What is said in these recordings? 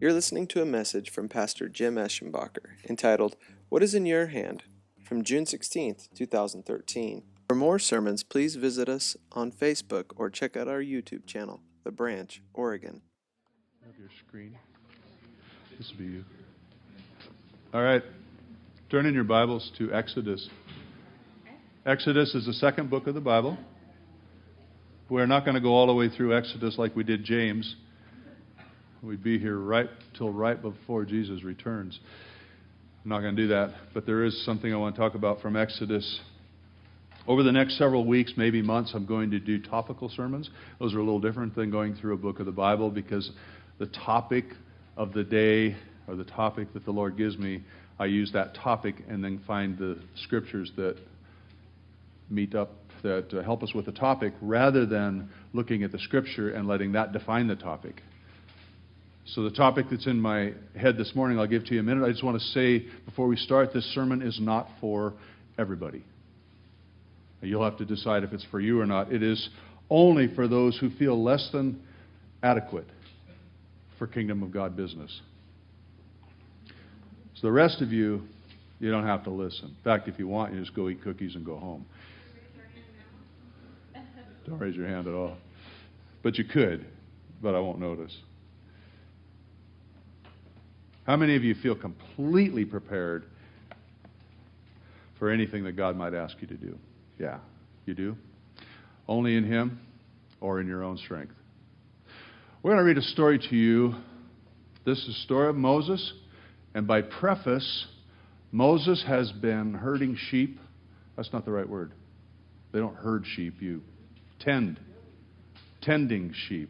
You're listening to a message from Pastor Jim Eschenbacher entitled, What is in Your Hand? From June 16th, 2013. For more sermons, please visit us on Facebook or check out our YouTube channel, The Branch, Oregon. Have your screen. This will be you. All right. Turn in your Bibles to Exodus. Exodus is the second book of the Bible. We're not going to go all the way through Exodus like we did James. We'd be here right before Jesus returns. I'm not going to do that, but there is something I want to talk about from Exodus. Over the next several weeks, maybe months, I'm going to do topical sermons. Those are a little different than going through a book of the Bible because the topic of the day or the topic that the Lord gives me, I use that topic and then find the scriptures that meet up, that help us with the topic, rather than looking at the scripture and letting that define the topic. So the topic that's in my head this morning, I'll give to you in a minute. I just want to say before we start, this sermon is not for everybody. You'll have to decide if it's for you or not. It is only for those who feel less than adequate for Kingdom of God business. So the rest of you, you don't have to listen. In fact, if you want, you just go eat cookies and go home. Don't raise your hand at all. But you could, but I won't notice. How many of you feel completely prepared for anything that God might ask you to do? Yeah, you do? Only in Him or in your own strength? We're going to read a story to you. This is the story of Moses. And by preface, Moses has been herding sheep. That's not the right word. They don't herd sheep. You tending sheep.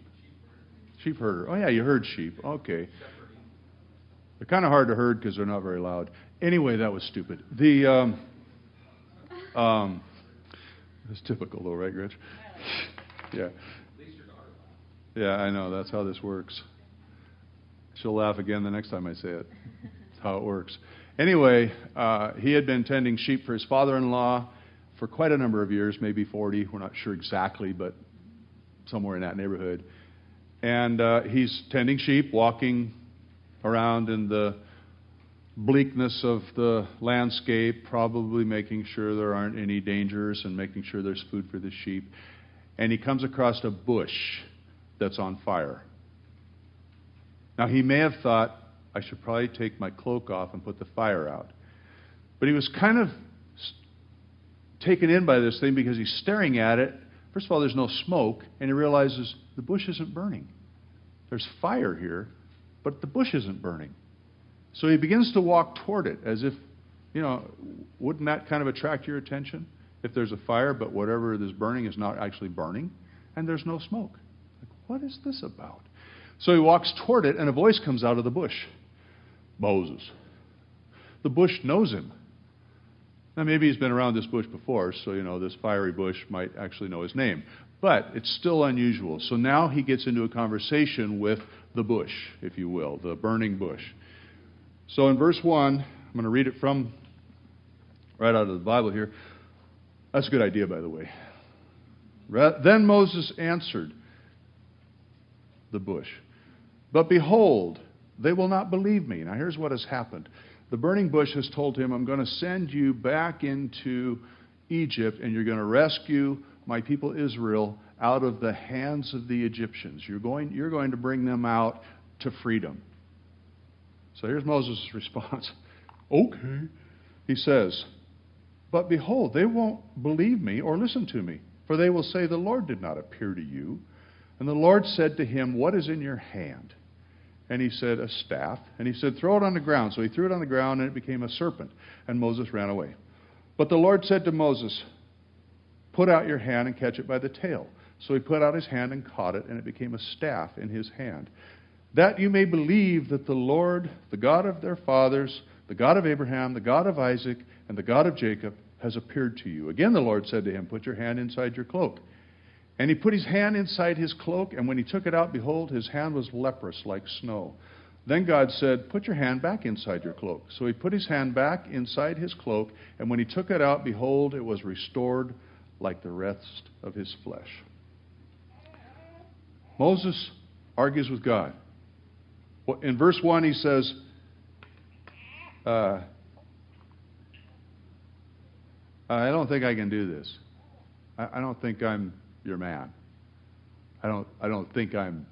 Sheep herder. Oh, yeah, you herd sheep. Okay. They're kind of hard to herd because they're not very loud. Anyway, that was stupid. It's typical, though, right, Gretch? Yeah. Yeah, I know. That's how this works. She'll laugh again the next time I say it. That's how it works. Anyway, he had been tending sheep for his father-in-law for quite a number of years, maybe 40. We're not sure exactly, but somewhere in that neighborhood. And he's tending sheep, walking around in the bleakness of the landscape, probably making sure there aren't any dangers and making sure there's food for the sheep. And he comes across a bush that's on fire. Now, he may have thought, I should probably take my cloak off and put the fire out. But he was kind of taken in by this thing because he's staring at it. First of all, there's no smoke, and he realizes the bush isn't burning. There's fire here, but the bush isn't burning. So he begins to walk toward it as if, wouldn't that kind of attract your attention? If there's a fire, but whatever is burning is not actually burning, and there's no smoke. Like, what is this about? So he walks toward it, and a voice comes out of the bush. Moses. The bush knows him. Now, maybe he's been around this bush before, so, this fiery bush might actually know his name. But it's still unusual. So now he gets into a conversation with the bush, if you will, the burning bush. So in verse 1, I'm going to read it from right out of the Bible here. That's a good idea, by the way. Then Moses answered the bush, "But behold, they will not believe me." Now here's what has happened. The burning bush has told him, I'm going to send you back into Egypt and you're going to rescue my people Israel out of the hands of the Egyptians. You're going to bring them out to freedom. So here's Moses' response. Okay. He says, "But behold, they won't believe me or listen to me, for they will say, the Lord did not appear to you." And the Lord said to him, "What is in your hand?" And he said, "A staff." And he said, "Throw it on the ground." So he threw it on the ground, and it became a serpent. And Moses ran away. But the Lord said to Moses, "Put out your hand and catch it by the tail." So he put out his hand and caught it, and it became a staff in his hand. "That you may believe that the Lord, the God of their fathers, the God of Abraham, the God of Isaac, and the God of Jacob, has appeared to you." Again the Lord said to him, "Put your hand inside your cloak." And he put his hand inside his cloak, and when he took it out, behold, his hand was leprous like snow. Then God said, "Put your hand back inside your cloak." So he put his hand back inside his cloak, and when he took it out, behold, it was restored like the rest of his flesh. Moses argues with God. In verse 1 he says, I don't think I can do this. I don't think I'm your man. I don't think I'm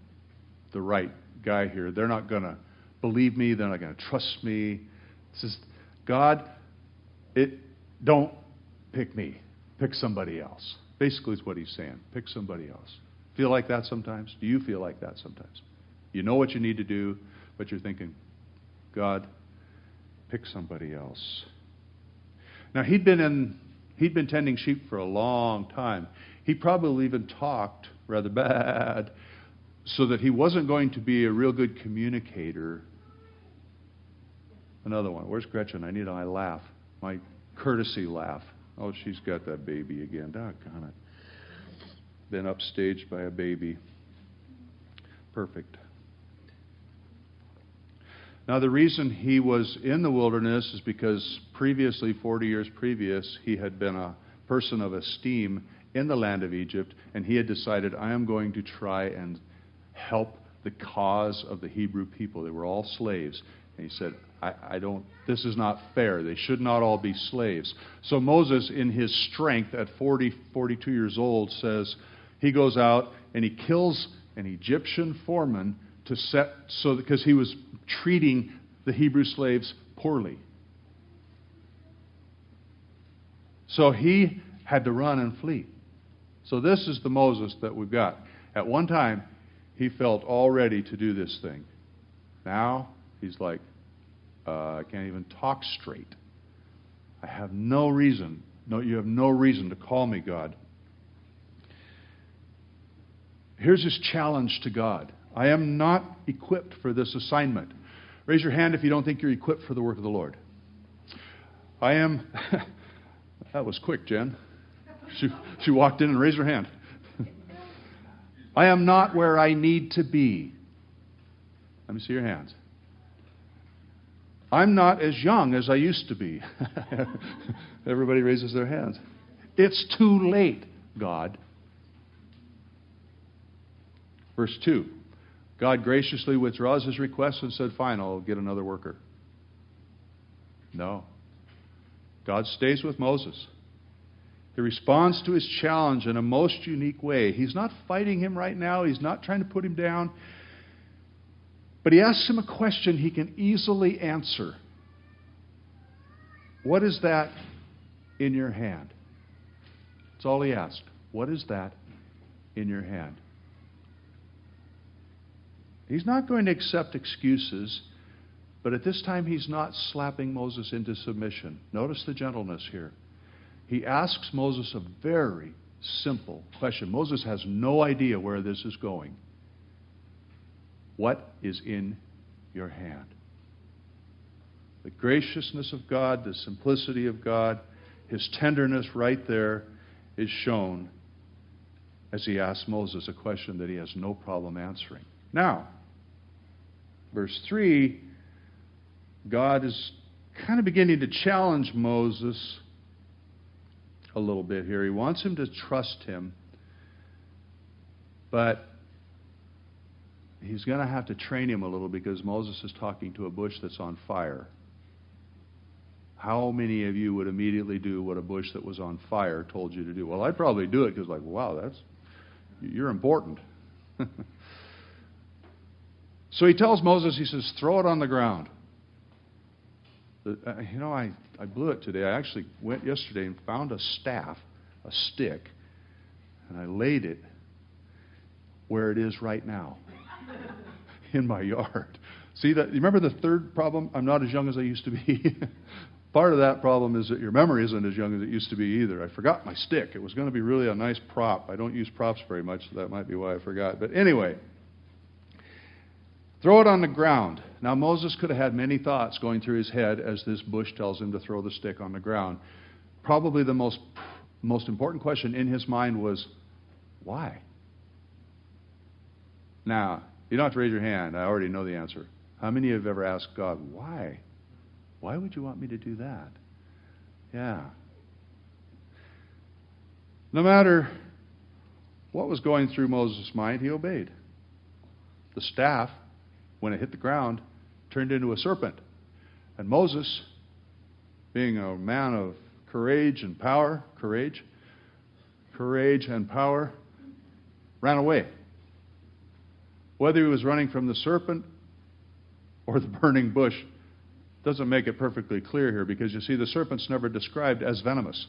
the right guy here. They're not going to believe me. They're not going to trust me. This is God. Don't pick me. Pick somebody else. Basically, is what he's saying. Pick somebody else. Feel like that sometimes? Do you feel like that sometimes? You know what you need to do, but you're thinking, God, pick somebody else. Now he'd been tending sheep for a long time. He probably even talked rather bad, so that he wasn't going to be a real good communicator. Another one. Where's Gretchen? I need my laugh. My courtesy laugh. Oh, she's got that baby again. Doggone it. Been upstaged by a baby. Perfect. Now, the reason he was in the wilderness is because previously, 40 years previous, he had been a person of esteem in the land of Egypt, and he had decided, I am going to try and help the cause of the Hebrew people. They were all slaves. And he said, this is not fair. They should not all be slaves. So Moses, in his strength at 42 years old, says he goes out and he kills an Egyptian foreman because he was treating the Hebrew slaves poorly. So he had to run and flee. So this is the Moses that we've got. At one time, he felt all ready to do this thing. Now, he's like, I can't even talk straight. I have no reason. No, you have no reason to call me God. Here's his challenge to God. I am not equipped for this assignment. Raise your hand if you don't think you're equipped for the work of the Lord. I am. That was quick, Jen. She walked in and raised her hand. I am not where I need to be. Let me see your hands. I'm not as young as I used to be. Everybody raises their hands. It's too late, God. Verse 2. God graciously withdraws his request and said, fine, I'll get another worker. No. God stays with Moses. He responds to his challenge in a most unique way. He's not fighting him right now. He's not trying to put him down. But he asks him a question he can easily answer. What is that in your hand? That's all he asked. What is that in your hand? He's not going to accept excuses, but at this time he's not slapping Moses into submission. Notice the gentleness here. He asks Moses a very simple question. Moses has no idea where this is going. What is in your hand? The graciousness of God, the simplicity of God, his tenderness right there is shown as he asks Moses a question that he has no problem answering. Now, verse 3, God is kind of beginning to challenge Moses a little bit here. He wants him to trust him, but he's going to have to train him a little because Moses is talking to a bush that's on fire. How many of you would immediately do what a bush that was on fire told you to do? Well, I'd probably do it because, like, wow, you're important. So he tells Moses, he says, throw it on the ground. I blew it today. I actually went yesterday and found a staff, a stick, and I laid it where it is right now in my yard. See that? You remember the third problem? I'm not as young as I used to be. Part of that problem is that your memory isn't as young as it used to be either. I forgot my stick. It was going to be really a nice prop. I don't use props very much, so that might be why I forgot. But anyway, throw it on the ground. Now, Moses could have had many thoughts going through his head as this bush tells him to throw the stick on the ground. Probably the most important question in his mind was, why? Now, you don't have to raise your hand. I already know the answer. How many of you have ever asked God, why? Why would you want me to do that? Yeah. No matter what was going through Moses' mind, he obeyed. The staff when it hit the ground, turned into a serpent. And Moses, being a man of courage and power, ran away. Whether he was running from the serpent or the burning bush doesn't make it perfectly clear here, because you see, the serpent's never described as venomous.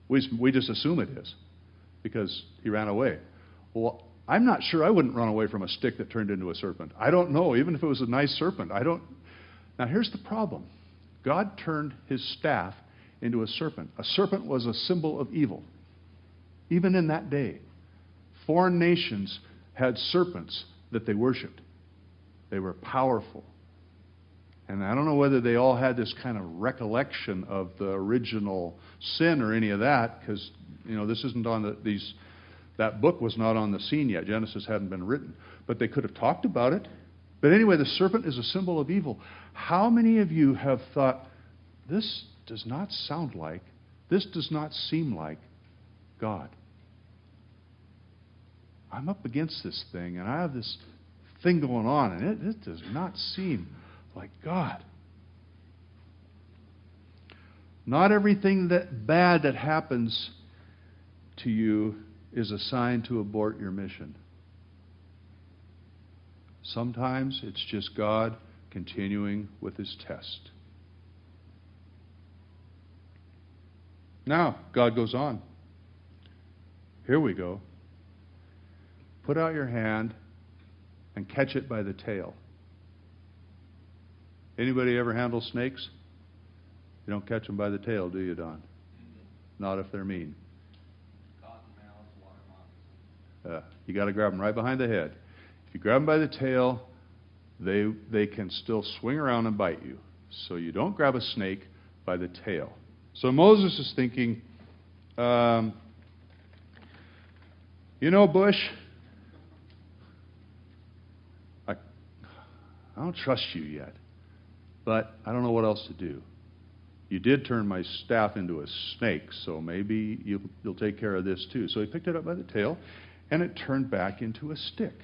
We just assume it is because he ran away. Well, I'm not sure I wouldn't run away from a stick that turned into a serpent. I don't know, even if it was a nice serpent. Now here's the problem. God turned his staff into a serpent. A serpent was a symbol of evil. Even in that day, foreign nations had serpents that they worshipped. They were powerful. And I don't know whether they all had this kind of recollection of the original sin or any of that, because this isn't on that book was not on the scene yet. Genesis hadn't been written, but they could have talked about it. But anyway, the serpent is a symbol of evil. How many of you have thought, this does not sound like, this does not seem like God? I'm up against this thing, and I have this thing going on, and it does not seem like God. Not everything bad that happens to you is a sign to abort your mission. Sometimes it's just God continuing with his test. Now, God goes on. Here we go. Put out your hand and catch it by the tail. Anybody ever handle snakes? You don't catch them by the tail, do you, Don? Not if they're mean. You got to grab them right behind the head. If you grab them by the tail, they can still swing around and bite you. So you don't grab a snake by the tail. So Moses is thinking, bush, I don't trust you yet, but I don't know what else to do. You did turn my staff into a snake, so maybe you'll take care of this too. So he picked it up by the tail, and it turned back into a stick.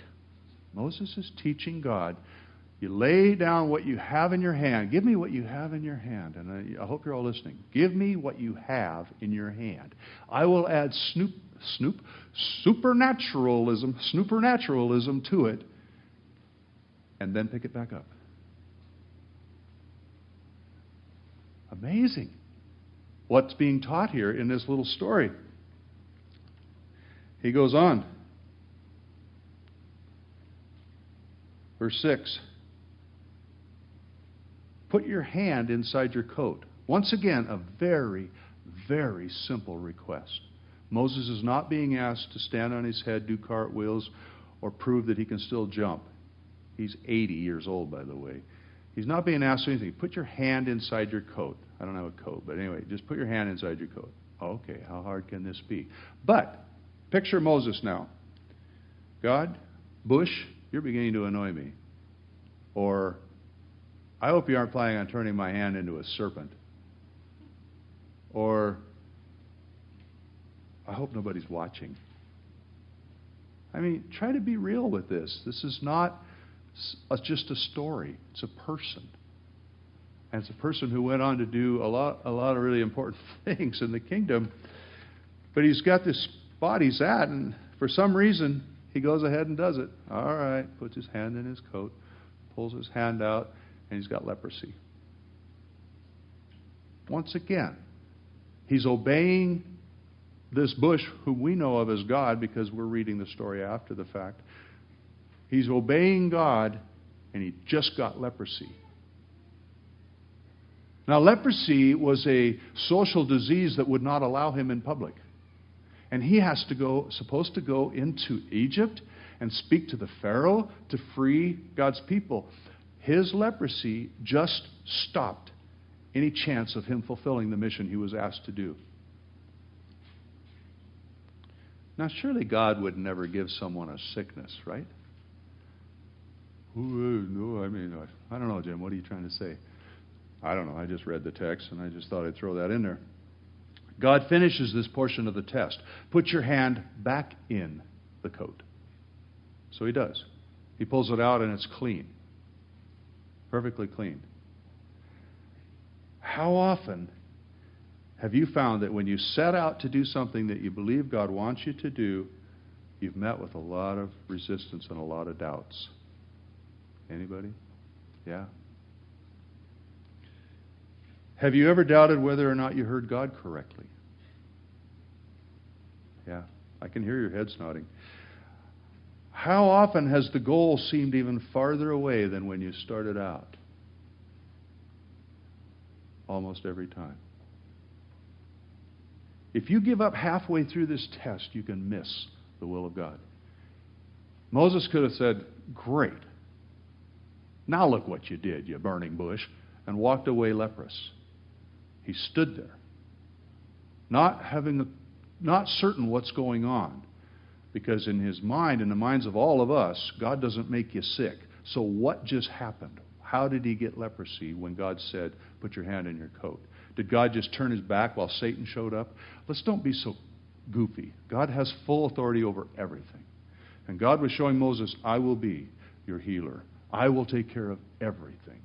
Moses is teaching God, you lay down what you have in your hand. Give me what you have in your hand. And I hope you're all listening. Give me what you have in your hand. I will add supernaturalism to it, and then pick it back up. Amazing what's being taught here in this little story. He goes on. Verse 6. Put your hand inside your coat. Once again, a very, very simple request. Moses is not being asked to stand on his head, do cartwheels, or prove that he can still jump. He's 80 years old, by the way. He's not being asked anything. Put your hand inside your coat. I don't have a coat, but anyway, just put your hand inside your coat. Okay, how hard can this be? But picture Moses now. God, bush, you're beginning to annoy me. Or, I hope you aren't planning on turning my hand into a serpent. Or, I hope nobody's watching. I mean, try to be real with this. This is not just a story. It's a person. And it's a person who went on to do a lot of really important things in the kingdom. But he's got this spot he's at, and for some reason, he goes ahead and does it. All right, puts his hand in his coat, pulls his hand out, and he's got leprosy. Once again, he's obeying this bush, whom we know of as God because we're reading the story after the fact. He's obeying God, and he just got leprosy. Now, leprosy was a social disease that would not allow him in public. And he supposed to go into Egypt and speak to the Pharaoh to free God's people. His leprosy just stopped any chance of him fulfilling the mission he was asked to do. Now, surely God would never give someone a sickness, right? No, I don't know, Jim. What are you trying to say? I don't know. I just read the text, and I just thought I'd throw that in there. God finishes this portion of the test. Put your hand back in the coat. So he does. He pulls it out and it's clean. Perfectly clean. How often have you found that when you set out to do something that you believe God wants you to do, you've met with a lot of resistance and a lot of doubts? Anybody? Yeah. Have you ever doubted whether or not you heard God correctly? Yeah, I can hear your heads nodding. How often has the goal seemed even farther away than when you started out? Almost every time. If you give up halfway through this test, you can miss the will of God. Moses could have said, "Great. Now look what you did, you burning bush," and walked away leprous. He stood there, not certain what's going on, because in his mind, in the minds of all of us, God doesn't make you sick. So what just happened? How did he get leprosy when God said, "Put your hand in your coat"? Did God just turn his back while Satan showed up? Let's don't be so goofy. God has full authority over everything. And God was showing Moses, "I will be your healer. I will take care of everything."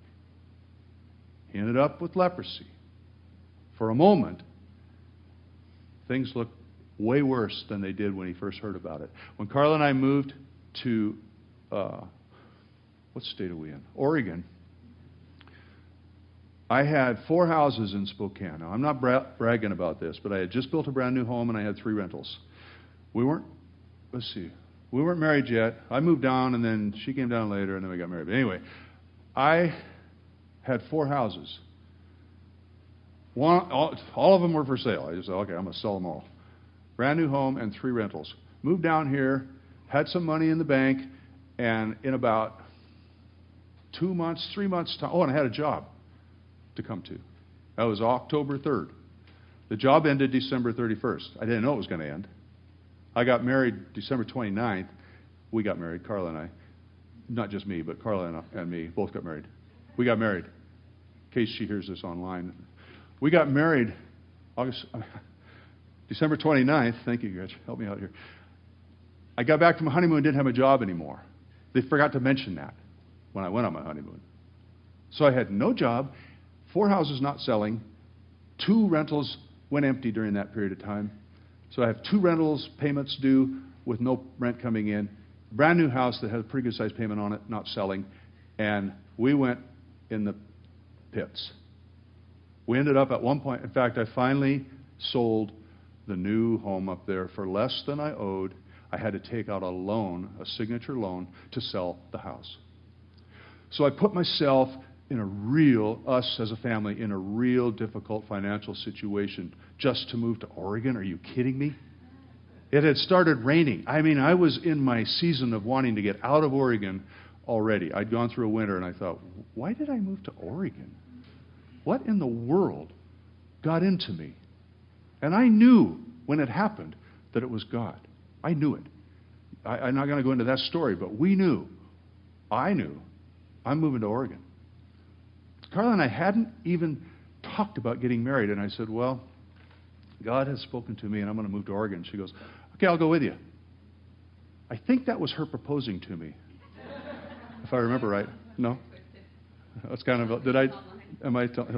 He ended up with leprosy. For a moment, things looked way worse than they did when he first heard about it. When Carla and I moved to, what state are we in? Oregon. I had 4 houses in Spokane. Now, I'm not bragging about this, but I had just built a brand new home and I had 3 rentals. We weren't married yet. I moved down and then she came down later and then we got married. But anyway, I had 4 houses. All of them were for sale. I just said, okay, I'm going to sell them all. Brand new home and 3 rentals. Moved down here, had some money in the bank, and in about 2 months, 3 months time, and I had a job to come to. That was October 3rd. The job ended December 31st. I didn't know it was going to end. I got married December 29th. We got married, Carla and I. Not just me, but Carla and me both got married. We got married. In case she hears this online. We got married December 29th. Thank you, Gretch. Help me out here. I got back from my honeymoon and didn't have a job anymore. They forgot to mention that when I went on my honeymoon. So I had no job, 4 houses not selling, 2 rentals went empty during that period of time. So I have 2 rentals payments due with no rent coming in. Brand new house that had a pretty good sized payment on it, not selling. And we went in the pits. We ended up at one point, in fact, I finally sold the new home up there for less than I owed. I had to take out a loan, a signature loan, to sell the house. So I put myself us as a family, in a real difficult financial situation just to move to Oregon. Are you kidding me? It had started raining. I mean, I was in my season of wanting to get out of Oregon already. I'd gone through a winter and I thought, why did I move to Oregon? What in the world got into me? And I knew when it happened that it was God. I knew it. I'm not going to go into that story, but I knew, I'm moving to Oregon. Carla and I hadn't even talked about getting married, and I said, well, God has spoken to me, and I'm going to move to Oregon. She goes, okay, I'll go with you. I think that was her proposing to me, if I remember right. No? That's kind of,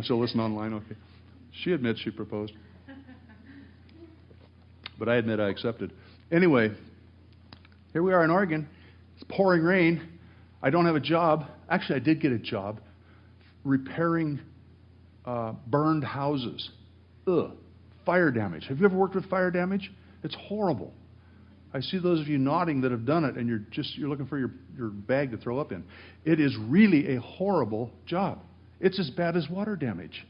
she'll listen online? Okay. She admits she proposed. But I admit I accepted. Anyway, here we are in Oregon. It's pouring rain. I don't have a job. Actually, I did get a job repairing burned houses. Fire damage. Have you ever worked with fire damage? It's horrible. I see those of you nodding that have done it, and you're looking for your bag to throw up in. It is really a horrible job. It's as bad as water damage.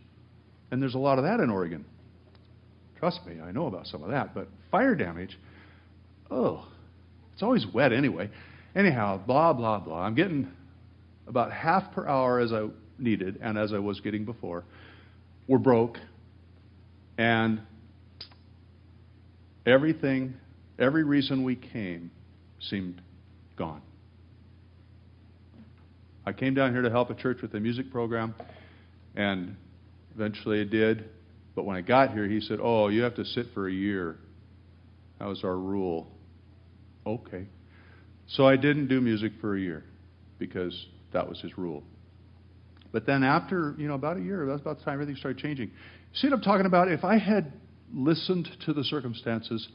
And there's a lot of that in Oregon. Trust me, I know about some of that. But fire damage, it's always wet anyway. Anyhow, blah, blah, blah. I'm getting about half per hour as I needed and as I was getting before. We're broke. And every reason we came seemed gone. I came down here to help a church with a music program, and eventually I did. But when I got here, he said, you have to sit for a year. That was our rule. Okay. So I didn't do music for a year. because that was his rule. But then after, about a year, that's about the time everything started changing. See what I'm talking about? If I had listened to the circumstances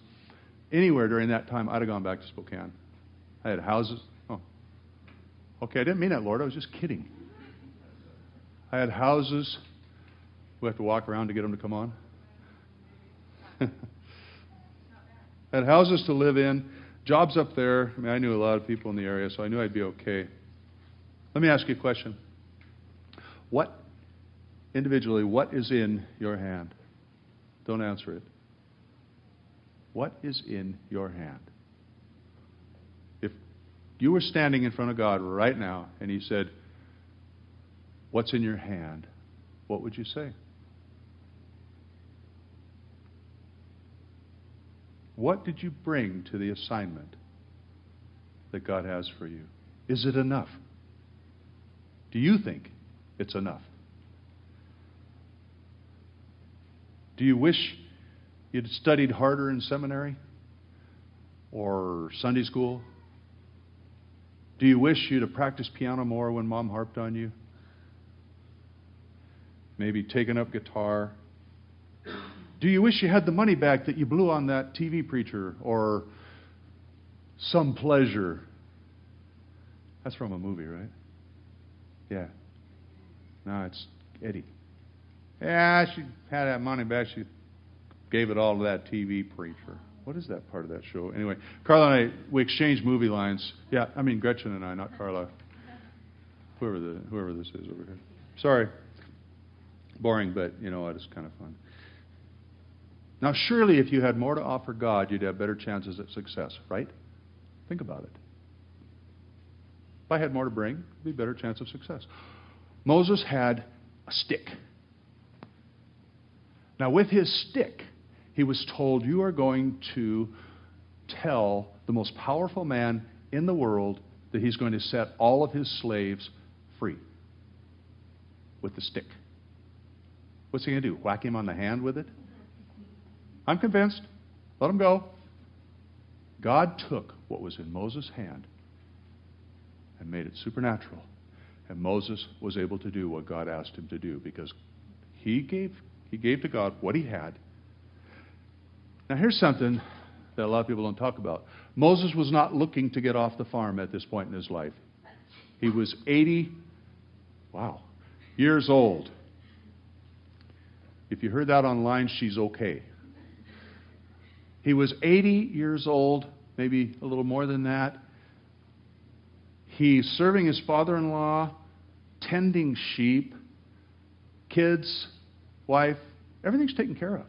anywhere during that time, I'd have gone back to Spokane. I had houses. Oh, okay, I didn't mean that, Lord. I was just kidding. I had houses. We have to walk around to get them to come on. I had houses to live in, jobs up there. I mean, I knew a lot of people in the area, so I knew I'd be okay. Let me ask you a question. Individually, what is in your hand? Don't answer it. What is in your hand? If you were standing in front of God right now and He said, "What's in your hand?" what would you say? What did you bring to the assignment that God has for you? Is it enough? Do you think it's enough? Do you wish you'd studied harder in seminary or Sunday school? Do you wish you'd have practiced piano more when Mom harped on you? Maybe taken up guitar? Do you wish you had the money back that you blew on that TV preacher or some pleasure? That's from a movie, right? Yeah. No, it's Eddie. Yeah, she had that money back. She gave it all to that TV preacher. What is that part of that show? Anyway, Carla and I, we exchanged movie lines. Yeah, I mean Gretchen and I, not Carla. Whoever this is over here. Sorry. Boring, but you know what? It's kind of fun. Now, surely if you had more to offer God, you'd have better chances at success, right? Think about it. If I had more to bring, it'd be a better chance of success. Moses had a stick. Now, with his stick, he was told, you are going to tell the most powerful man in the world that he's going to set all of his slaves free with the stick. What's he going to do? Whack him on the hand with it? I'm convinced. Let him go. God took what was in Moses' hand and made it supernatural. And Moses was able to do what God asked him to do because he gave to God what he had. Now here's something that a lot of people don't talk about. Moses was not looking to get off the farm at this point in his life. He was 80 years old. If you heard that online, she's okay. He was 80 years old, maybe a little more than that. He's serving his father-in-law, tending sheep, kids, wife, everything's taken care of.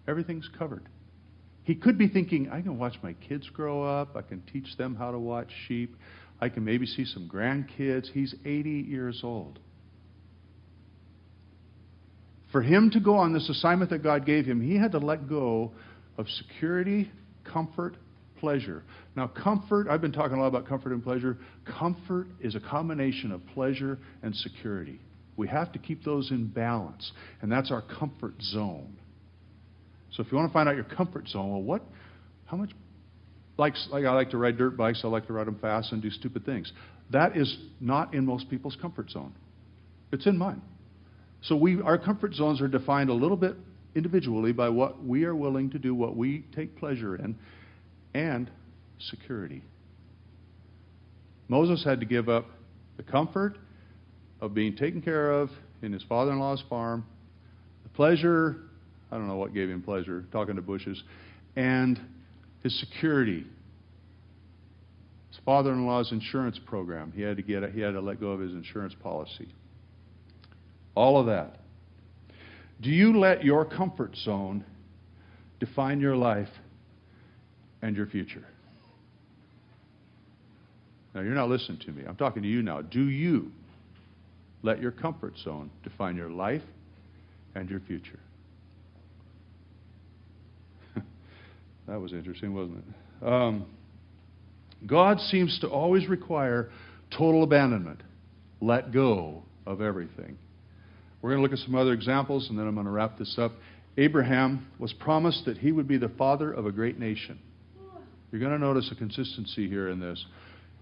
Everything's covered. He could be thinking, I can watch my kids grow up. I can teach them how to watch sheep. I can maybe see some grandkids. He's 80 years old. For him to go on this assignment that God gave him, he had to let go of security, comfort, pleasure. Now, comfort, I've been talking a lot about comfort and pleasure. Comfort is a combination of pleasure and security. We have to keep those in balance, and that's our comfort zone. So if you want to find out your comfort zone, well, how much, like I like to ride dirt bikes, I like to ride them fast and do stupid things. That is not in most people's comfort zone. It's in mine. So our comfort zones are defined a little bit individually by what we are willing to do, what we take pleasure in, and security. Moses had to give up the comfort of being taken care of in his father-in-law's farm, the pleasure, I don't know what gave him pleasure, talking to bushes, and his security. His father-in-law's insurance program. He had to let go of his insurance policy. All of that. Do you let your comfort zone define your life and your future? Now, you're not listening to me. I'm talking to you now. Do you let your comfort zone define your life and your future? That was interesting, wasn't it? God seems to always require total abandonment. Let go of everything. We're going to look at some other examples, and then I'm going to wrap this up. Abraham was promised that he would be the father of a great nation. You're going to notice a consistency here in this.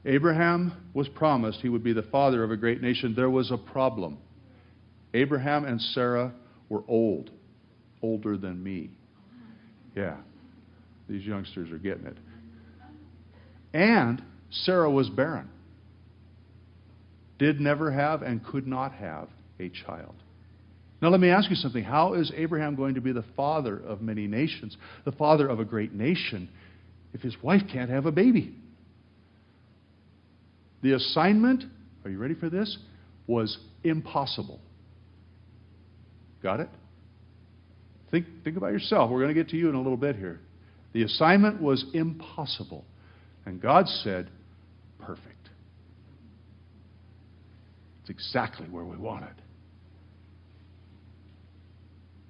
Abraham was promised he would be the father of a great nation. There was a problem. Abraham and Sarah were old, older than me. Yeah, these youngsters are getting it. And Sarah was barren. Did never have and could not have a child. Now let me ask you something. How is Abraham going to be the father of many nations, the father of a great nation, if his wife can't have a baby? The assignment, are you ready for this, was impossible. Got it? Think about yourself. We're going to get to you in a little bit here. The assignment was impossible. And God said, perfect. It's exactly where we want it.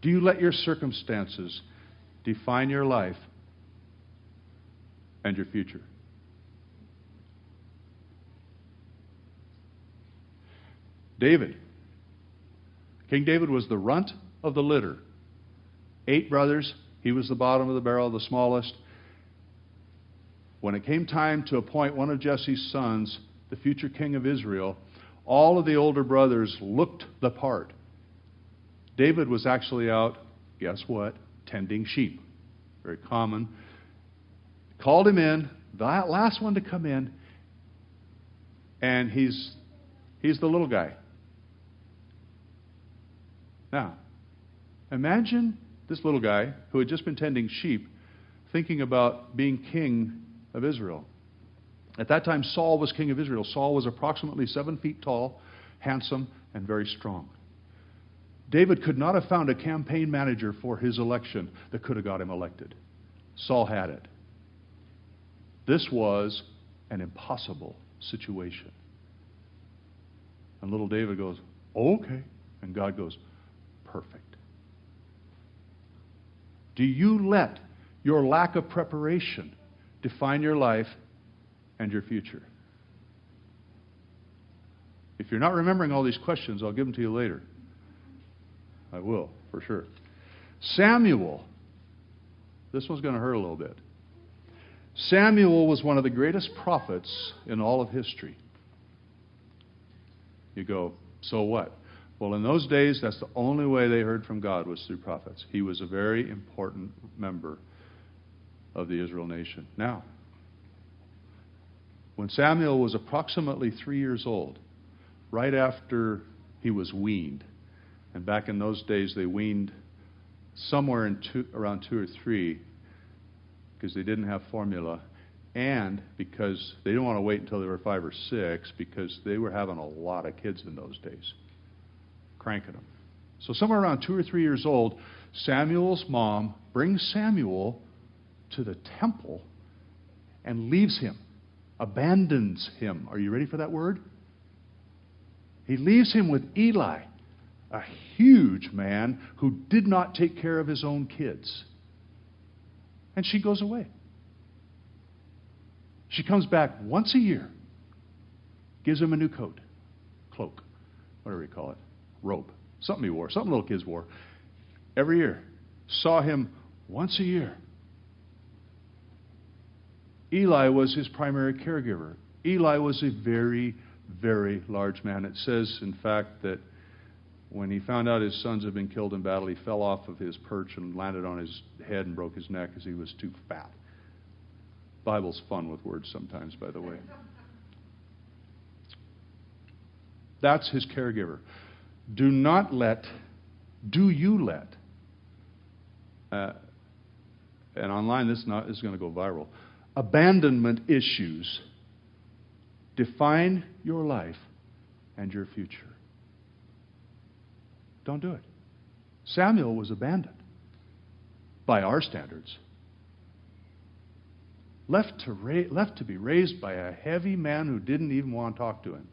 Do you let your circumstances define your life and your future? David. King David was the runt of the litter. 8 brothers. He was the bottom of the barrel, the smallest. When it came time to appoint one of Jesse's sons, the future king of Israel, all of the older brothers looked the part. David was actually out, guess what? Tending sheep. Very common. Called him in, the last one to come in, and he's the little guy. Now, imagine this little guy who had just been tending sheep thinking about being king of Israel. At that time, Saul was king of Israel. Saul was approximately 7 feet tall, handsome, and very strong. David could not have found a campaign manager for his election that could have got him elected. Saul had it. This was an impossible situation. And little David goes, okay. And God goes, perfect. Do you let your lack of preparation define your life and your future? If you're not remembering all these questions, I'll give them to you later. I will, for sure. Samuel. This one's going to hurt a little bit. Samuel was one of the greatest prophets in all of history. You go, so what? Well, in those days, that's the only way they heard from God was through prophets. He was a very important member of the Israel nation. Now, when Samuel was approximately 3 years old, right after he was weaned, and back in those days they weaned somewhere around 2 or 3 because they didn't have formula, and because they didn't want to wait until they were 5 or 6 because they were having a lot of kids in those days, cranking them. So somewhere around 2 or 3 years old, Samuel's mom brings Samuel to the temple and leaves him, abandons him. Are you ready for that word? He leaves him with Eli, a huge man who did not take care of his own kids. And she goes away. She comes back once a year, gives him a new coat, cloak, whatever you call it, robe, something he wore, something little kids wore. Every year. Saw him once a year. Eli was his primary caregiver. Eli was a very, very large man. It says, in fact, that when he found out his sons had been killed in battle, he fell off of his perch and landed on his head and broke his neck because he was too fat. Bible's fun with words sometimes, by the way. That's his caregiver. Do you let, and online this is going to go viral, abandonment issues define your life and your future? Don't do it. Samuel was abandoned by our standards. Left to be raised by a heavy man who didn't even want to talk to him.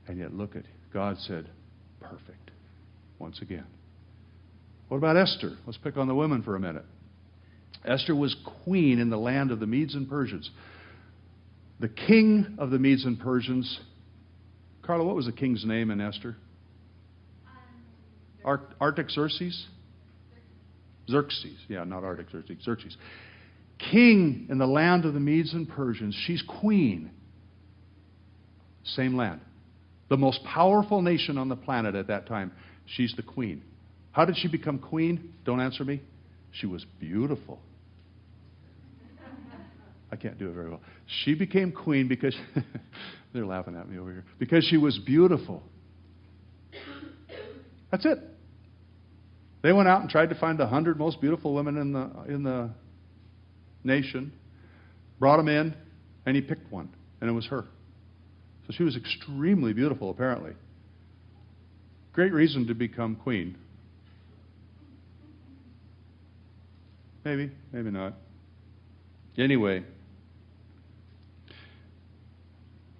And yet look at, God said, perfect. Once again. What about Esther? Let's pick on the women for a minute. Esther was queen in the land of the Medes and Persians. The king of the Medes and Persians, Carla, what was the king's name in Esther? Artaxerxes? Xerxes. Yeah, not Artaxerxes. Xerxes. king in the land of the Medes and Persians. She's queen. Same land. The most powerful nation on the planet at that time. She's the queen. How did she become queen? Don't answer me. She was beautiful. I can't do it very well. She became queen because they're laughing at me over here. Because she was beautiful. That's it. They went out and tried to find the 100 most beautiful women in the nation, brought them in, and he picked one, and it was her. So she was extremely beautiful, apparently. Great reason to become queen. Maybe, maybe not. Anyway,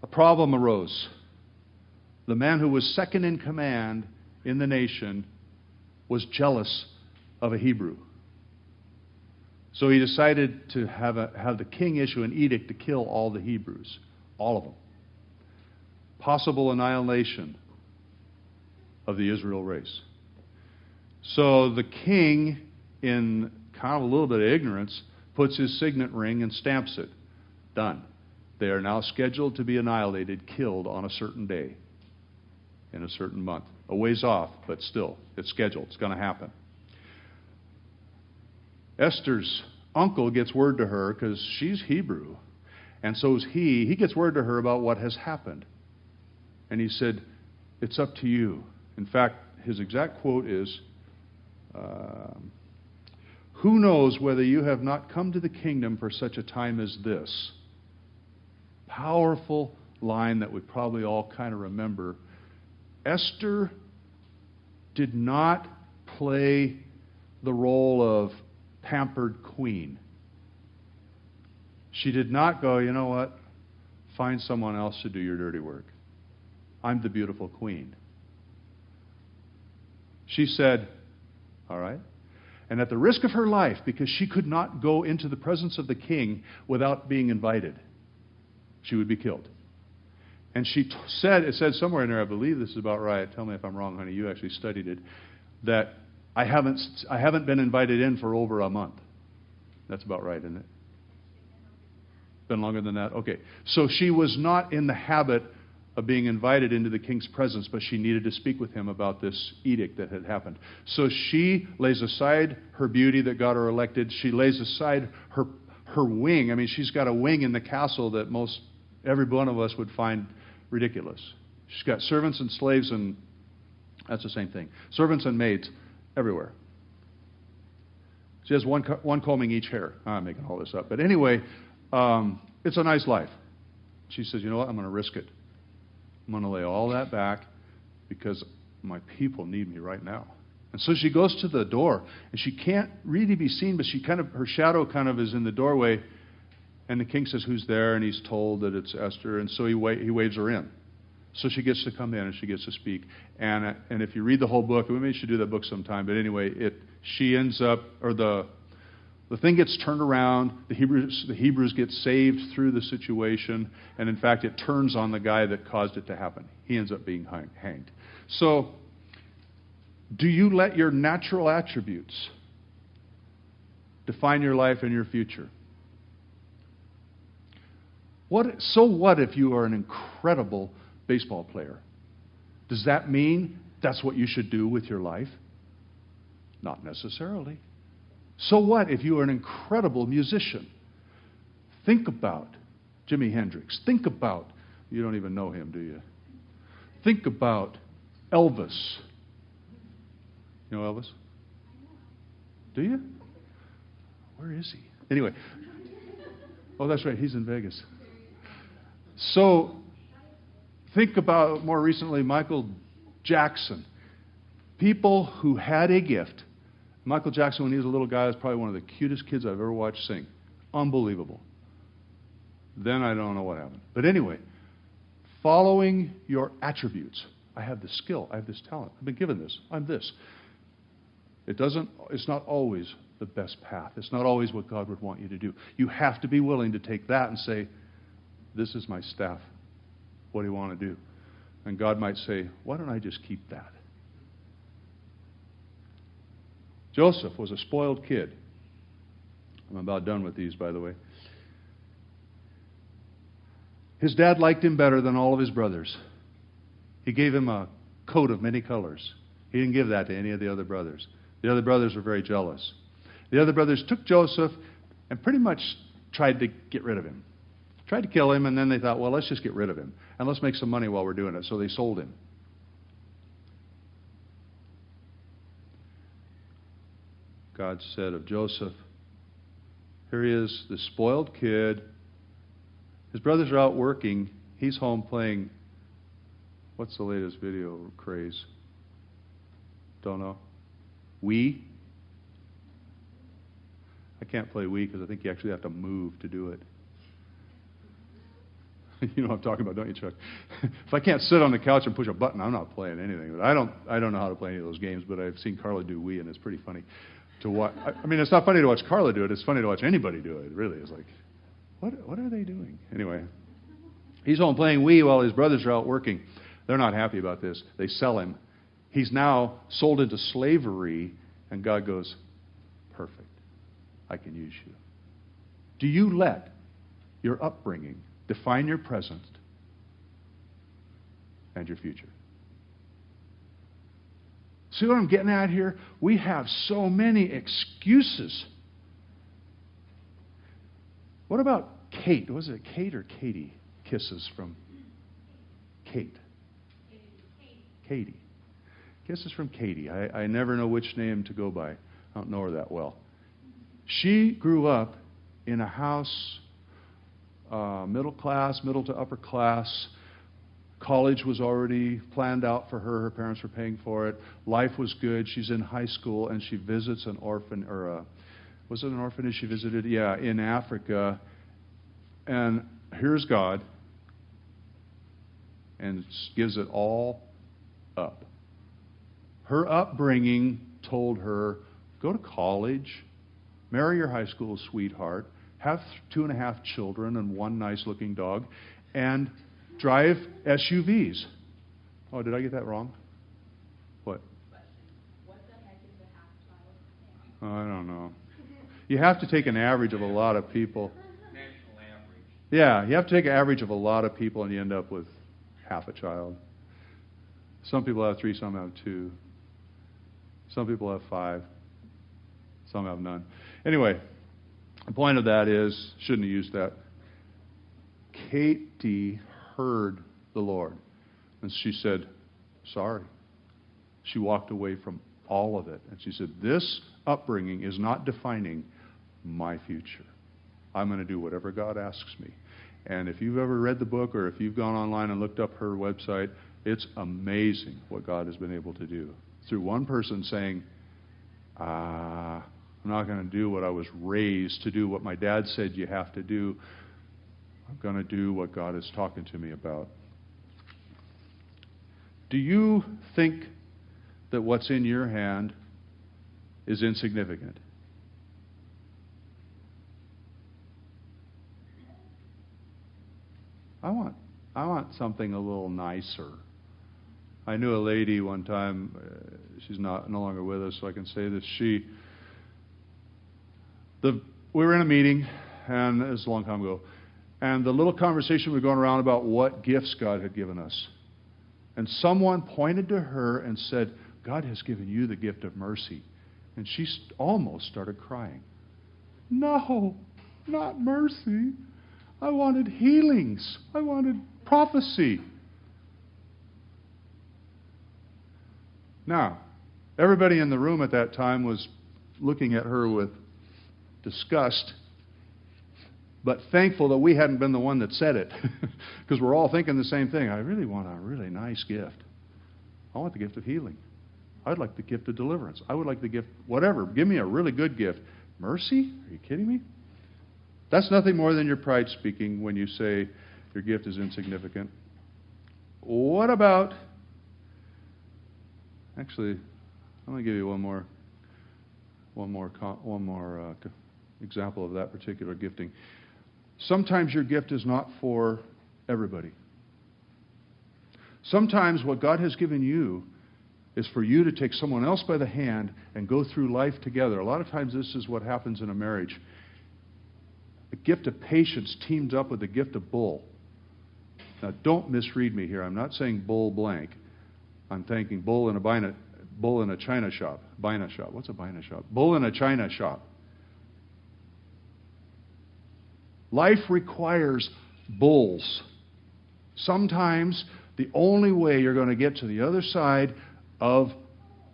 a problem arose. The man who was second in command in the nation was jealous of a Hebrew. So he decided to have the king issue an edict to kill all the Hebrews. All of them. Possible annihilation of the Israel race. So the king, in kind of a little bit of ignorance, puts his signet ring and stamps it. Done. They are now scheduled to be annihilated, killed on a certain day, in a certain month. A ways off, but still, it's scheduled. It's going to happen. Esther's uncle gets word to her, because she's Hebrew, and so is he. He gets word to her about what has happened. And he said, "It's up to you." In fact, his exact quote is, "Who knows whether you have not come to the kingdom for such a time as this?" Powerful line that we probably all kind of remember. Esther did not play the role of pampered queen. She did not go, "You know what? Find someone else to do your dirty work. I'm the beautiful queen." She said, "All right." And at the risk of her life, because she could not go into the presence of the king without being invited, she would be killed. And she said, it said somewhere in there, I believe this is about right, tell me if I'm wrong, honey, you actually studied it, that I haven't been invited in for over a month. That's about right, isn't it? Been longer than that? Okay. So she was not in the habit of being invited into the king's presence, but she needed to speak with him about this edict that had happened. So she lays aside her beauty that got her elected. She lays aside her wing. I mean, she's got a wing in the castle that every one of us would find ridiculous. She's got servants and slaves, and that's the same thing. Servants and maids everywhere. She has one combing each hair. I'm making all this up. But anyway, it's a nice life. She says, "You know what? I'm going to risk it. I'm going to lay all that back because my people need me right now." And so she goes to the door, and she can't really be seen, but her shadow kind of is in the doorway. And the king says, "Who's there?" And he's told that it's Esther, and so he waves her in. So she gets to come in and she gets to speak. And if you read the whole book, we maybe should do that book sometime. But anyway, she ends up, or the thing gets turned around. The Hebrews get saved through the situation, and in fact, it turns on the guy that caused it to happen. He ends up being hanged. So, do you let your natural attributes define your life and your future? So what if you are an incredible baseball player? Does that mean that's what you should do with your life? Not necessarily. So what if you are an incredible musician? Think about Jimi Hendrix. Think about, you don't even know him, do you? Think about Elvis. You know Elvis? Do you? Where is he? Anyway. Oh, that's right. He's in Vegas. So, think about, more recently, Michael Jackson. People who had a gift. Michael Jackson, when he was a little guy, was probably one of the cutest kids I've ever watched sing. Unbelievable. Then I don't know what happened. But anyway, following your attributes. I have this skill. I have this talent. I've been given this. I'm this. It's not always the best path. It's not always what God would want you to do. You have to be willing to take that and say, "This is my staff. What do you want to do?" And God might say, "Why don't I just keep that?" Joseph was a spoiled kid. I'm about done with these, by the way. His dad liked him better than all of his brothers. He gave him a coat of many colors. He didn't give that to any of the other brothers. The other brothers were very jealous. The other brothers took Joseph and pretty much tried to get rid of him. Tried to kill him, and then they thought, well, let's just get rid of him. And let's make some money while we're doing it. So they sold him. God said of Joseph, here he is, this spoiled kid. His brothers are out working. He's home playing, what's the latest video craze? Don't know. Wii? I can't play Wii because I think you actually have to move to do it. You know what I'm talking about, don't you, Chuck? If I can't sit on the couch and push a button, I'm not playing anything. But I don't know how to play any of those games, but I've seen Carla do Wii, and it's pretty funny to watch. I mean, it's not funny to watch Carla do it. It's funny to watch anybody do it, really. It's like, what are they doing? Anyway, he's home playing Wii while his brothers are out working. They're not happy about this. They sell him. He's now sold into slavery, and God goes, perfect. I can use you. Do you let your upbringing define your present and your future? See what I'm getting at here? We have so many excuses. What about Kate? Was it Kate or Katie? Kisses from Kate. Katie. Kisses from Katie. I never know which name to go by. I don't know her that well. She grew up in a house, middle class, middle to upper class. College was already planned out for her. Her parents were paying for it. Life was good. She's in high school, and she visits an orphan, was it an orphanage she visited? Yeah, in Africa. And here's God, and gives it all up. Her upbringing told her, go to college, marry your high school sweetheart, have 2.5 children and one nice-looking dog, and drive SUVs. Oh, did I get that wrong? What? What the heck is a half-child? Oh, I don't know. You have to take an average of a lot of people. National average. Yeah, you have to take an average of a lot of people, and you end up with half a child. Some people have 3, some have 2. Some people have 5. Some have none. Anyway, the point of that is, shouldn't have used that. Katie heard the Lord, and she said, sorry. She walked away from all of it, and she said, this upbringing is not defining my future. I'm going to do whatever God asks me. And if you've ever read the book, or if you've gone online and looked up her website, it's amazing what God has been able to do. Through one person saying, I'm not going to do what I was raised to do, what my dad said you have to do. I'm going to do what God is talking to me about. Do you think that what's in your hand is insignificant? I want something a little nicer. I knew a lady one time, she's no longer with us, so I can say this. We were in a meeting, and it was a long time ago, and the little conversation was going around about what gifts God had given us. And someone pointed to her and said, God has given you the gift of mercy. And she almost started crying. No, not mercy. I wanted healings. I wanted prophecy. Now, everybody in the room at that time was looking at her with disgust, but thankful that we hadn't been the one that said it, because we're all thinking the same thing. I really want a really nice gift. I want the gift of healing. I'd like the gift of deliverance. I would like the gift, whatever. Give me a really good gift. Mercy? Are you kidding me? That's nothing more than your pride speaking when you say your gift is insignificant. What about... Actually, I'm going to give you one more example of that particular gifting. Sometimes your gift is not for everybody. Sometimes what God has given you is for you to take someone else by the hand and go through life together. A lot of times this is what happens in a marriage. gift of patience teams up with the gift of bull. Now, don't misread me here. I'm not saying bull blank. I'm thinking bull in a china shop. Bina shop. What's a bina shop? Bull in a china shop. Life requires bulls. Sometimes the only way you're going to get to the other side of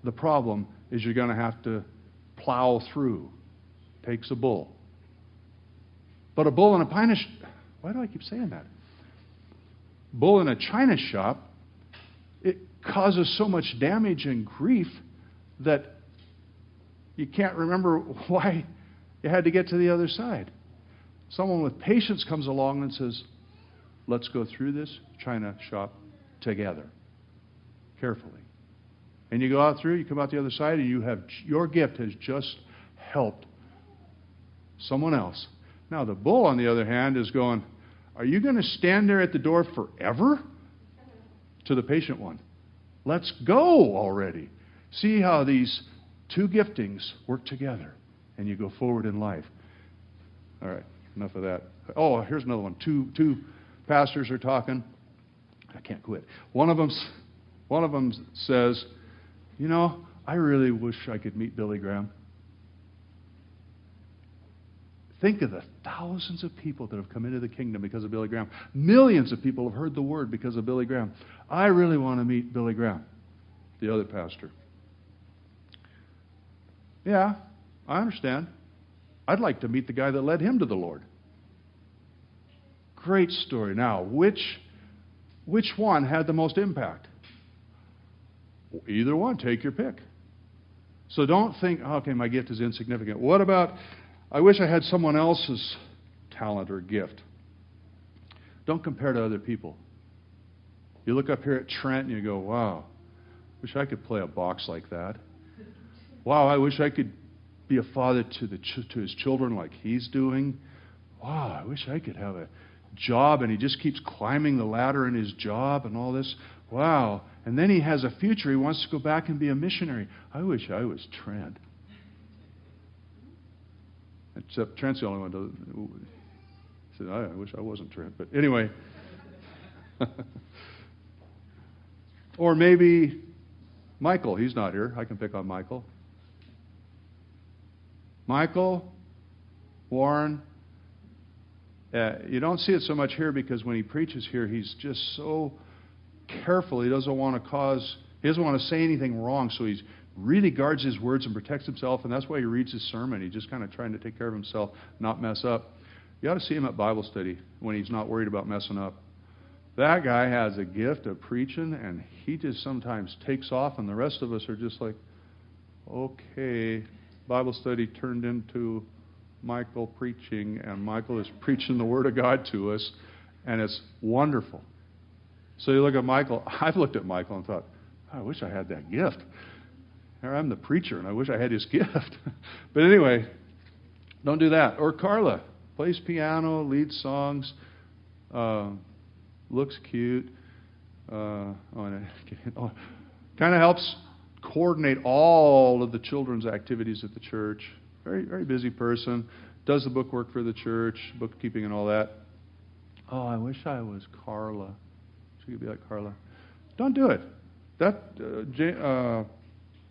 the problem is you're going to have to plow through. Takes a bull. But a bull in a china shop, why do I keep saying that? Bull in a china shop, it causes so much damage and grief that you can't remember why you had to get to the other side. Someone with patience comes along and says, let's go through this china shop together, carefully. And you go out through, you come out the other side, and your gift has just helped someone else. Now, the bull, on the other hand, is going, are you going to stand there at the door forever? To the patient one. Let's go already. See how these two giftings work together, and you go forward in life. All right, enough of that. Oh, here's another one. Two pastors are talking. I can't quit. One of them says, you know, I really wish I could meet Billy Graham. Think of the thousands of people that have come into the kingdom because of Billy Graham. Millions of people have heard the word because of Billy Graham. I really want to meet Billy Graham, the other pastor. Yeah, I understand. I'd like to meet the guy that led him to the Lord. Great story. Now, which one had the most impact? Either one. Take your pick. So don't think, okay, my gift is insignificant. What about, I wish I had someone else's talent or gift. Don't compare to other people. You look up here at Trent and you go, wow, wish I could play a box like that. Wow, I wish I could be a father to his children like he's doing. Wow, I wish I could have a job and he just keeps climbing the ladder in his job and all this. Wow. And then he has a future. He wants to go back and be a missionary. I wish I was Trent. Except Trent's the only one who said, I wish I wasn't Trent. But anyway. Or maybe Michael. He's not here. I can pick on Michael. Michael, Warren. You don't see it so much here because when he preaches here, he's just so careful. He doesn't want to say anything wrong, so he really guards his words and protects himself, and that's why he reads his sermon. He's just kind of trying to take care of himself, not mess up. You ought to see him at Bible study when he's not worried about messing up. That guy has a gift of preaching, and he just sometimes takes off, and the rest of us are just like, okay, Bible study turned into Michael preaching, and Michael is preaching the Word of God to us, and it's wonderful. So you look at Michael. I've looked at Michael and thought, I wish I had that gift. Here I'm the preacher, and I wish I had his gift. But anyway, don't do that. Or Carla plays piano, leads songs, looks cute, kind of helps coordinate all of the children's activities at the church. Very, very busy person. Does the bookwork for the church, bookkeeping and all that. Oh, I wish I was Carla. She could be like Carla. Don't do it.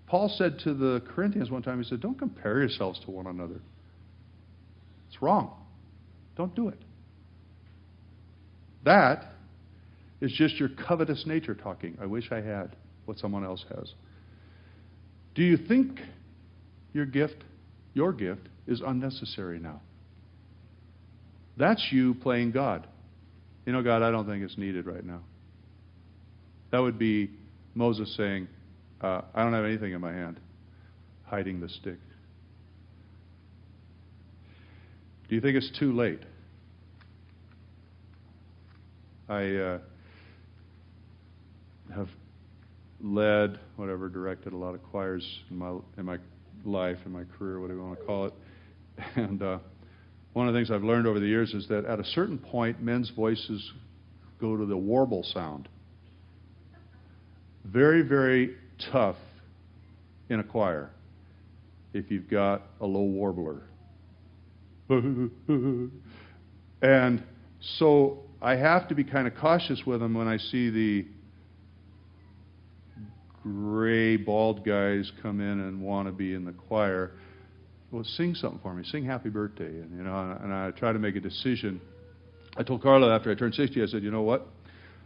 Paul said to the Corinthians one time, he said, don't compare yourselves to one another. It's wrong. Don't do it. That is just your covetous nature talking. I wish I had what someone else has. Do you think your gift is unnecessary now? That's you playing God. You know, God, I don't think it's needed right now. That would be Moses saying, I don't have anything in my hand, hiding the stick. Do you think it's too late? I have led, directed a lot of choirs in my life, in my career, whatever you want to call it. And one of the things I've learned over the years is that at a certain point, men's voices go to the warble sound. Very, very tough in a choir if you've got a low warbler. And so I have to be kind of cautious with them when I see the gray, bald guys come in and want to be in the choir. Well, sing something for me. Sing Happy Birthday. And I try to make a decision. I told Carla after I turned 60, I said, you know what?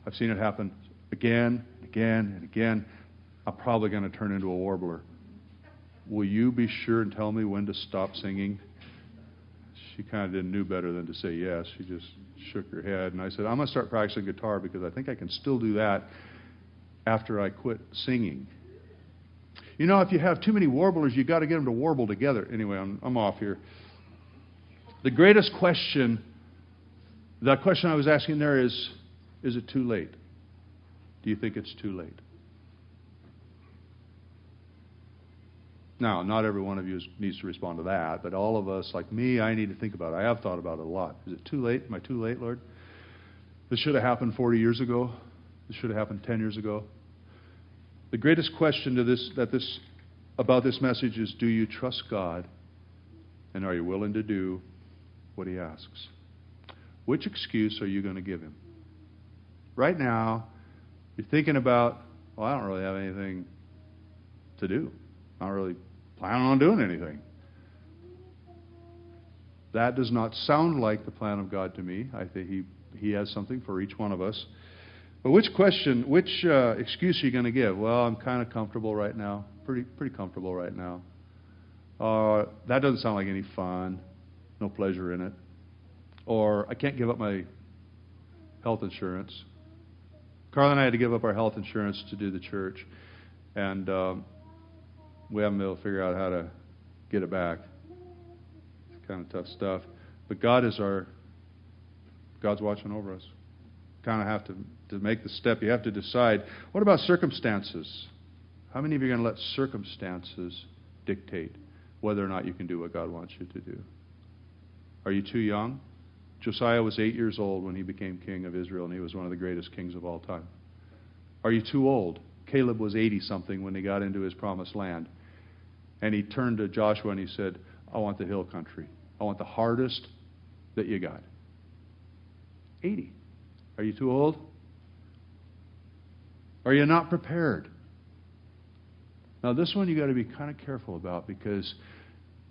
I've seen it happen again, again, and again. I'm probably going to turn into a warbler. Will you be sure and tell me when to stop singing? She kind of didn't know better than to say yes. She just shook her head. And I said, I'm going to start practicing guitar because I think I can still do that after I quit singing. You know, if you have too many warblers, you've got to get them to warble together. Anyway, I'm off here. The greatest question, that question I was asking there is it too late? Do you think it's too late? Now, not every one of you needs to respond to that, but all of us, like me, I need to think about it. I have thought about it a lot. Is it too late? Am I too late, Lord? This should have happened 40 years ago. This should have happened 10 years ago. The greatest question about this message is, do you trust God, and are you willing to do what He asks? Which excuse are you going to give Him? Right now, you're thinking about, well, I don't really have anything to do. I'm not really planning on doing anything. That does not sound like the plan of God to me. I think He has something for each one of us. But which excuse are you going to give? Well, I'm kind of comfortable right now. Pretty comfortable right now. That doesn't sound like any fun. No pleasure in it. Or I can't give up my health insurance. Carla and I had to give up our health insurance to do the church. And we haven't been able to figure out how to get it back. It's kind of tough stuff. But God's watching over us. Kind of have to make the step. You have to decide, what about circumstances? How many of you are going to let circumstances dictate whether or not you can do what God wants you to do? Are you too young? Josiah was 8 years old when he became king of Israel, and he was one of the greatest kings of all time. Are you too old? Caleb was 80-something when he got into his promised land. And he turned to Joshua and he said, I want the hill country. I want the hardest that you got. 80. Are you too old? Are you not prepared? Now, this one you got to be kind of careful about because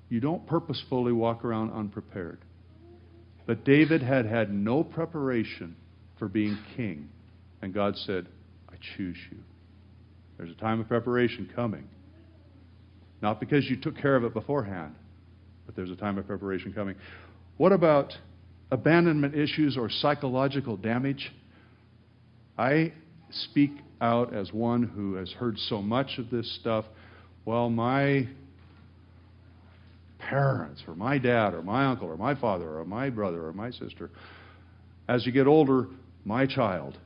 you don't purposefully walk around unprepared. But David had no preparation for being king. And God said, I choose you. There's a time of preparation coming. Not because you took care of it beforehand, but there's a time of preparation coming. What about abandonment issues or psychological damage? I speak out as one who has heard so much of this stuff. Well, my parents, or my dad, or my uncle, or my father, or my brother, or my sister, as you get older, my child.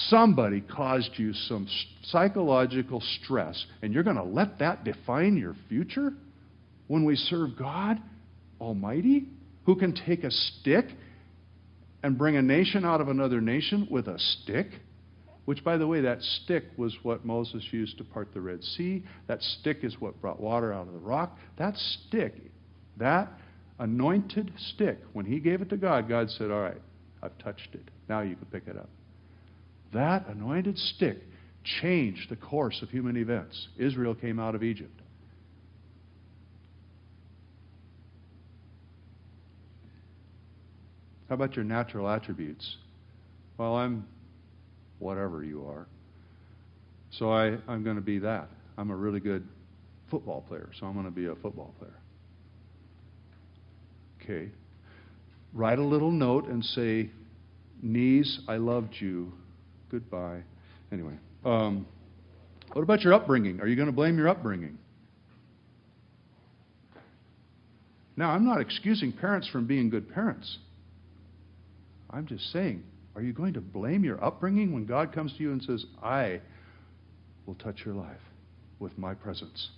Somebody caused you some psychological stress, and you're going to let that define your future when we serve God Almighty, who can take a stick and bring a nation out of another nation with a stick? Which, by the way, that stick was what Moses used to part the Red Sea. That stick is what brought water out of the rock. That stick, that anointed stick, when he gave it to God, God said, all right, I've touched it. Now you can pick it up. That anointed stick changed the course of human events. Israel came out of Egypt. How about your natural attributes? Well, I'm whatever you are. So I'm going to be that. I'm a really good football player, so I'm going to be a football player. Okay. Write a little note and say, knees, I loved you. Goodbye. Anyway, what about your upbringing? Are you going to blame your upbringing? Now, I'm not excusing parents from being good parents. I'm just saying, are you going to blame your upbringing when God comes to you and says, I will touch your life with my presence?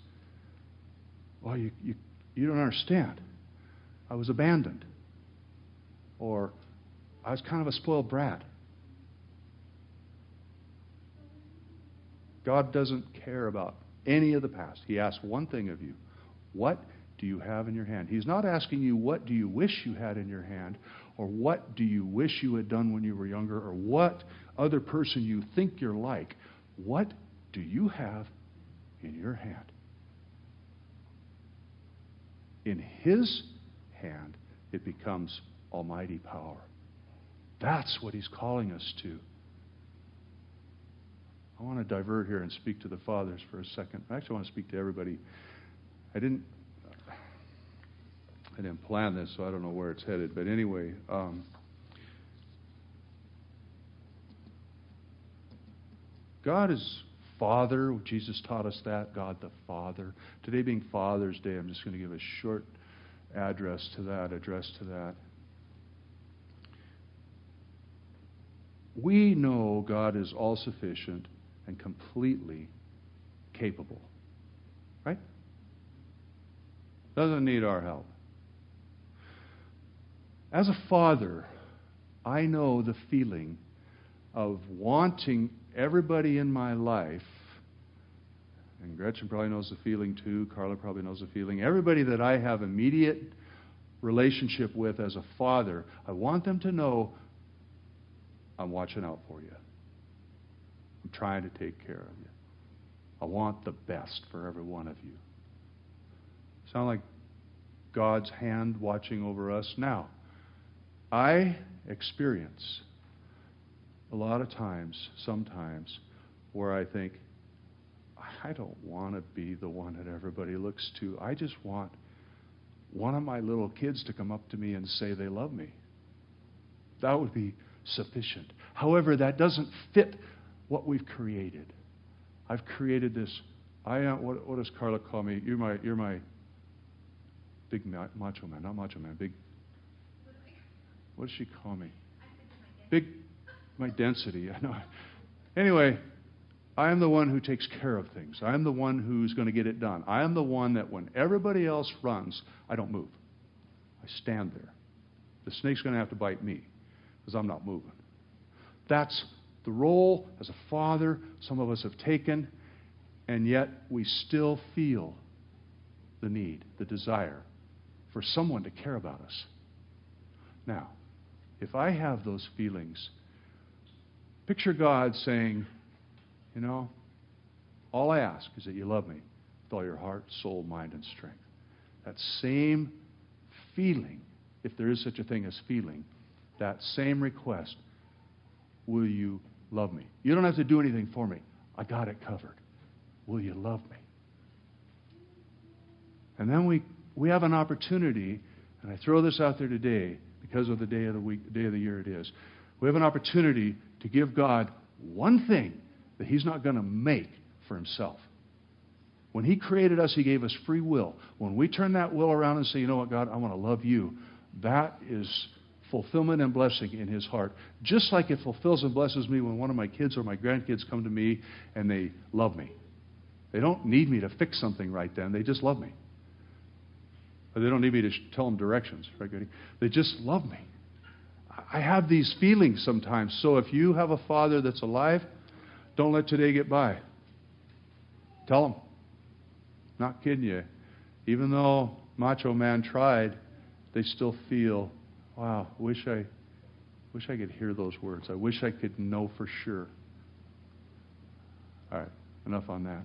Well, you don't understand. I was abandoned. Or I was kind of a spoiled brat. God doesn't care about any of the past. He asks one thing of you. What do you have in your hand? He's not asking you, what do you wish you had in your hand, or what do you wish you had done when you were younger, or what other person you think you're like. What do you have in your hand? In His hand, it becomes almighty power. That's what He's calling us to. I want to divert here and speak to the fathers for a second. I actually want to speak to everybody. I didn't plan this, so I don't know where it's headed. But anyway, God is Father. Jesus taught us that, God the Father. Today being Father's Day, I'm just going to give a short address to that. We know God is all-sufficient and completely capable. Right? Doesn't need our help. As a father, I know the feeling of wanting everybody in my life, and Gretchen probably knows the feeling too, Carla probably knows the feeling, everybody that I have immediate relationship with as a father, I want them to know I'm watching out for you. I'm trying to take care of you. I want the best for every one of you. Sound like God's hand watching over us? Now, I experience a lot of times, sometimes, where I think, I don't want to be the one that everybody looks to. I just want one of my little kids to come up to me and say they love me. That would be sufficient. However, that doesn't fit what we've created. I've created this. What does Carla call me? You're my big macho man, not macho man. Big. What does she call me? Big. My density. I know. Anyway, I am the one who takes care of things. I am the one who's going to get it done. I am the one that when everybody else runs, I don't move. I stand there. The snake's going to have to bite me because I'm not moving. That's the role as a father some of us have taken, and yet we still feel the need, the desire for someone to care about us. Now, if I have those feelings, picture God saying, you know, all I ask is that you love me with all your heart, soul, mind, and strength. That same feeling, if there is such a thing as feeling, that same request, will you love me? You don't have to do anything for me. I got it covered. Will you love me? And then we have an opportunity, and I throw this out there today because of the day of the week, day of the year it is. We have an opportunity to give God one thing that He's not going to make for Himself. When He created us, He gave us free will. When we turn that will around and say, you know what, God, I want to love you, that is fulfillment and blessing in His heart. Just like it fulfills and blesses me when one of my kids or my grandkids come to me and they love me. They don't need me to fix something right then. They just love me. Or they don't need me to tell them directions. Right, Goody? They just love me. I have these feelings sometimes. So if you have a father that's alive, don't let today get by. Tell them. Not kidding you. Even though Macho Man tried, they still feel, wow, wish I could hear those words. I wish I could know for sure. All right, enough on that.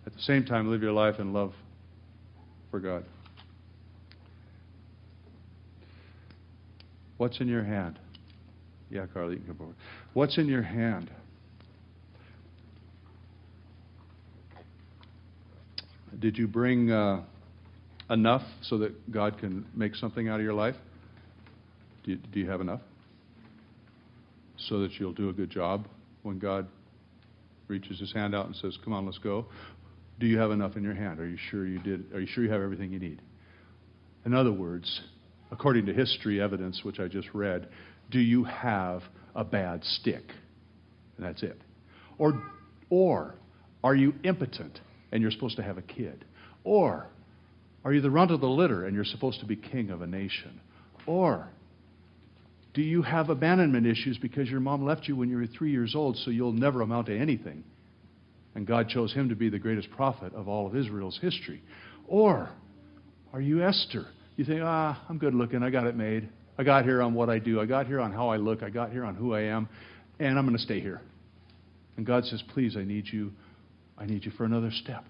At the same time, live your life in love for God. What's in your hand? Yeah, Carly, you can come forward. What's in your hand? Did you bring enough so that God can make something out of your life? Do you have enough? So that you'll do a good job when God reaches His hand out and says, come on, let's go. Do you have enough in your hand? Are you sure you did? Are you sure you have everything you need? In other words, according to history evidence, which I just read, do you have a bad stick? And that's it. Or are you impotent and you're supposed to have a kid? Or are you the runt of the litter and you're supposed to be king of a nation? Or do you have abandonment issues because your mom left you when you were 3 years old, so you'll never amount to anything? And God chose him to be the greatest prophet of all of Israel's history. Or Are you Esther? You think, I'm good looking. I got it made. I got here on what I do. I got here on how I look. I got here on who I am. And I'm going to stay here. And God says, please, I need you. I need you for another step.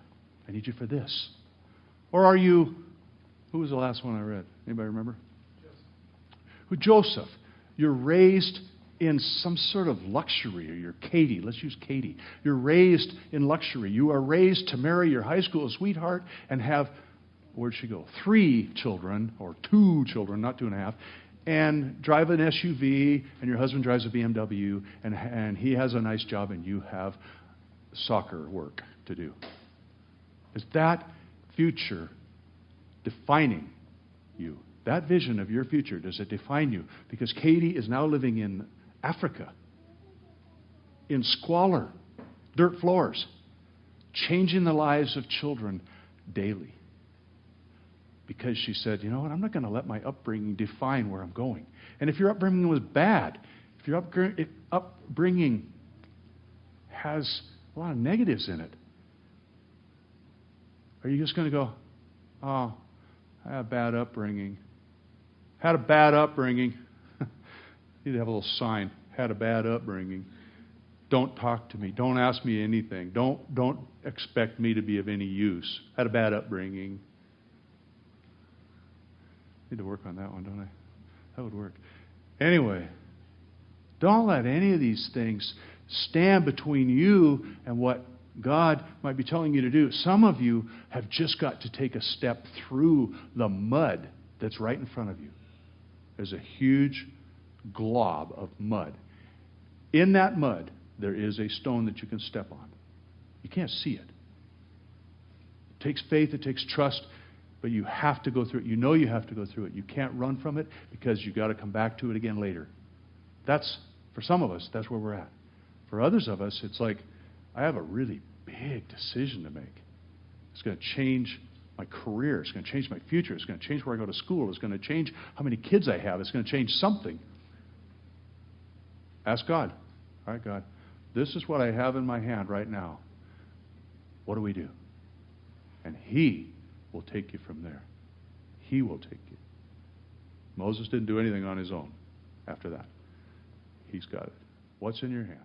I need you for this. Or are you, who was the last one I read? Anybody remember? Joseph. You're raised in some sort of luxury, or you're Katie. Let's use Katie. You're raised in luxury. You are raised to marry your high school sweetheart and have, where'd she go? 3 children, or 2 children, not 2.5, and drive an SUV, and your husband drives a BMW, and he has a nice job, and you have soccer work to do. Is that future defining you? That vision of your future, does it define you? Because Katie is now living in Africa, in squalor, dirt floors, changing the lives of children daily. Because she said, you know what, I'm not going to let my upbringing define where I'm going. And if your upbringing was bad, if your upbringing has a lot of negatives in it, are you just going to go, oh, I had a bad upbringing. Had a bad upbringing. You need to have a little sign. Had a bad upbringing. Don't talk to me. Don't ask me anything. Don't expect me to be of any use. Had a bad upbringing. Need to work on that one, don't I? That would work. Anyway, don't let any of these things stand between you and what God might be telling you to do. Some of you have just got to take a step through the mud that's right in front of you. There's a huge glob of mud. In that mud, there is a stone that you can step on. You can't see it. It takes faith, it takes trust, but you have to go through it. You know you have to go through it. You can't run from it because you've got to come back to it again later. That's, for some of us, that's where we're at. For others of us, it's like, I have a really big decision to make. It's going to change my career. It's going to change my future. It's going to change where I go to school. It's going to change how many kids I have. It's going to change something. Ask God. All right, God, this is what I have in my hand right now. What do we do? And He will take you from there. He will take you. Moses didn't do anything on his own after that. He's got it. What's in your hand?